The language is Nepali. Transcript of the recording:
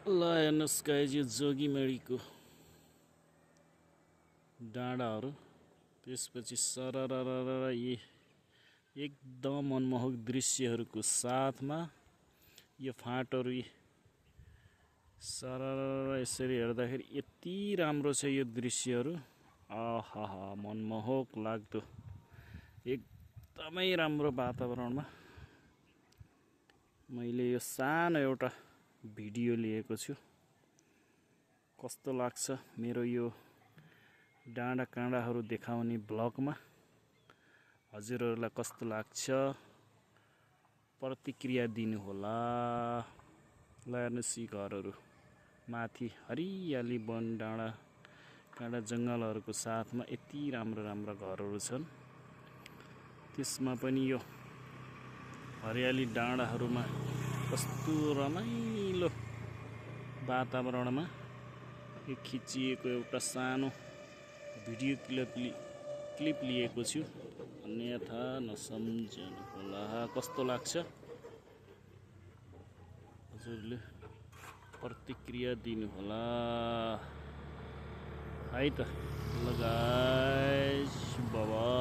ल हेर्नुहोस् गाइज यो जोगीमेडीको डाँडाहरू, त्यसपछि सरररर यी एकदम मनमोहक दृश्यहरूको साथमा यो फाँटहरू सरररर यसरी हेर्दाखेरि यति राम्रो छ यो दृश्यहरू। आहा मनमोहक लाग्दो एकदमै राम्रो वातावरणमा मैले यो सानो एउटा भिडियो लिएको छु। कस्तो लाग्छ मेरो यो डाँडा काँडाहरू देखाउने ब्लगमा हजुरहरूलाई कस्तो लाग्छ प्रतिक्रिया दिनुहोला। ल हेर्नुहोस् यी घरहरू माथि हरियाली वन डाँडा काँडा जङ्गलहरूको साथमा यति राम्रो राम्रो घरहरू छन्। त्यसमा पनि यो हरियाली डाँडाहरूमा कस्तो रमाइलो वातावरणमा यो खिचिएको एउटा सानो भिडियो क्लिप लिएको छु। अन्यथा नसम्झनु होला। कस्तो लाग्छ हजुरले प्रतिक्रिया दिनुहोला है त। ल गाइस बाइ।